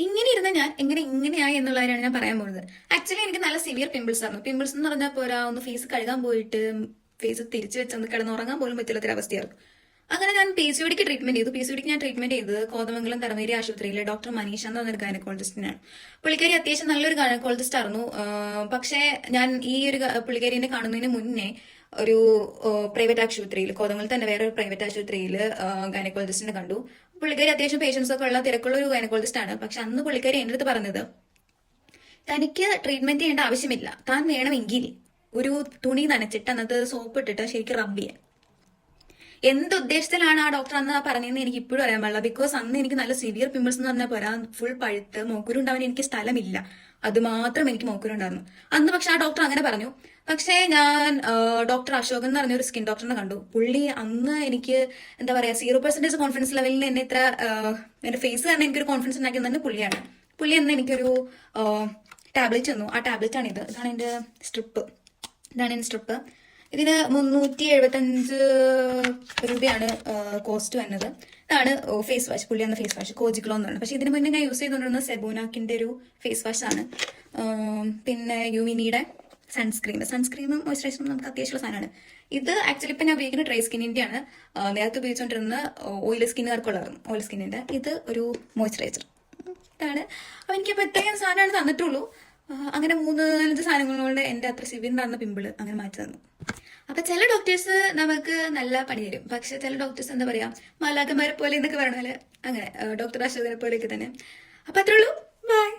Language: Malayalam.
ഇങ്ങനെ ഇരുന്ന ഞാൻ ഇങ്ങനെയായി എന്നുള്ളതാണ് ഞാൻ പറയാൻ പോകുന്നത്. ആക്ച്വലി എനിക്ക് നല്ല സിവിയർ പിമ്പിൾസ് ആയിരുന്നു. പിമ്പിൾസ് എന്ന് പറഞ്ഞാൽ പോരാ, ഒന്ന് ഫേസ് കഴുകാൻ പോയിട്ട് ഫേസ് തിരിച്ചു വെച്ചൊന്ന് കിടന്നുറങ്ങാൻ പോലും പറ്റില്ലാത്തൊരവസ്ഥയായിരുന്നു. അങ്ങനെ ഞാൻ പി സി ഒടിക്ക് ട്രീറ്റ്മെന്റ് ചെയ്തു. പി സി ഒടിക്ക് ഞാൻ ട്രീറ്റ്മെന്റ് ചെയ്തത് കോതമംഗലം തടമേരി ആശുപത്രിയിലെ ഡോക്ടർ മനീഷ എന്ന് പറഞ്ഞൊരു ഗൈനക്കോളജിസ്റ്റിനാണ്. പുള്ളിക്കാരി അത്യാവശ്യം നല്ലൊരു ഗൈനക്കോളജിസ്റ്റ് ആയിരുന്നു. പക്ഷേ ഞാൻ ഈ ഒരു പുള്ളിക്കാരിനെ കാണുന്നതിന് മുന്നേ ഒരു പ്രൈവറ്റ് ആശുപത്രിയിൽ, കോതമംഗലത്ത് തന്നെ വേറെ ഒരു പ്രൈവറ്റ് ആശുപത്രിയിൽ ഗൈനക്കോളജിസ്റ്റിനെ കണ്ടു. പുള്ളിക്കാരി അത്യാവശ്യം പേഷ്യൻസ് ഒക്കെ ഉള്ള തിരക്കുള്ള ഒരു ഗൈനക്കോളജിസ്റ്റ് ആണ്. പക്ഷെ അന്ന് പുള്ളിക്കാരി എന്റെ അടുത്ത് പറഞ്ഞത്, തനിക്ക് ട്രീറ്റ്മെന്റ് ചെയ്യേണ്ട ആവശ്യമില്ല, താൻ വേണമെങ്കിൽ ഒരു തുണി നനച്ചിട്ട് അന്നത്തെ സോപ്പ് ഇട്ടിട്ട് ശരിക്കും റബ്ബ് ചെയ്യാൻ. എന്തുദ്ദേശത്തിലാണ് ആ ഡോക്ടർ അന്ന് പറഞ്ഞതെന്ന് എനിക്ക് ഇപ്പോഴും അറിയാൻ പാടില്ല. ബിക്കോസ് അന്ന് എനിക്ക് നല്ല സിവിയർ പിമ്പിൾസ് എന്ന് പറഞ്ഞാൽ പോരാ, ഫുൾ പഴുത്ത് മോക്കുരുണ്ടാവാൻ എനിക്ക് സ്ഥലമില്ല. അത് മാത്രം എനിക്ക് മോക്കുരുണ്ടായിരുന്നു അന്ന്. പക്ഷെ ആ ഡോക്ടർ അങ്ങനെ പറഞ്ഞു. പക്ഷേ ഞാൻ ഡോക്ടർ അശോകൻ എന്ന് പറഞ്ഞ ഒരു സ്കിൻ ഡോക്ടറിനെ കണ്ടു. പുള്ളി അന്ന് എനിക്ക് എന്താ പറയാ 0% കോൺഫിഡൻസ് ലെവലിൽ എന്നെ ഇത്ര എന്റെ ഫേസ് തന്നെ എനിക്കൊരു കോൺഫിഡൻസ് ഉണ്ടാക്കിയത് തന്നെ പുള്ളിയാണ്. പുള്ളി എന്ന് എനിക്കൊരു ടാബ്ലറ്റ് തന്നു. ആ ടാബ്ലറ്റ് ആണ് ഇത്. ഇതാണ് എന്റെ സ്ട്രിപ്പ്. ഇതിന് 375 രൂപയാണ് കോസ്റ്റ് വന്നത്. ഇതാണ് ഫേസ് വാഷ്. പുള്ളി അന്ന് ഫേസ് വാഷ് കോജിഗ്ലോ എന്നാണ്. പക്ഷെ ഇതിന് മുന്നേ ഞാൻ യൂസ് ചെയ്തുകൊണ്ടിരുന്നത് സെബൂനാക്കിന്റെ ഒരു ഫേസ് വാഷ് ആണ്. പിന്നെ യുമിനിയുടെ സൺസ്ക്രീനും മോയ്സ്ചറൈസറും നമുക്ക് അത്യാവശ്യമുള്ള സാധനമാണ്. ഇത് ആക്ച്വലി ഇപ്പൊ ഞാൻ ഉപയോഗിക്കുന്ന ഡ്രൈ സ്കിന്നിന്റെ ആണ്. നേരത്തെ ഉപയോഗിച്ചുകൊണ്ടിരുന്ന ഓയിൽ സ്കിന്നുകാർക്കുള്ളതായിരുന്നു. ഓയിൽ സ്കിന്നിന്റെ ഇത് ഒരു മോയ്സ്ചറൈസർ ഇതാണ്. അപ്പൊ എനിക്കിപ്പോ ഇത്രയും സാധനമാണ് തന്നിട്ടുള്ളൂ. അങ്ങനെ 3-4 സാധനങ്ങളോട് എന്റെ അത്ര സിവിയർ നടന്ന പിമ്പിള് അങ്ങനെ മാറ്റി തന്നു. അപ്പൊ ചില ഡോക്ടേഴ്സ് നമുക്ക് നല്ല പണി തരും. പക്ഷെ ചില ഡോക്ടേഴ്സ് എന്താ പറയാ, മാലാഖമാരെ പോലെ എന്നൊക്കെ പറയണ പോലെ അങ്ങനെ ഡോക്ടർ അശോകനെ പോലെയൊക്കെ തന്നെ. അപ്പൊ അത്രേ ഉള്ളൂ. ബൈ.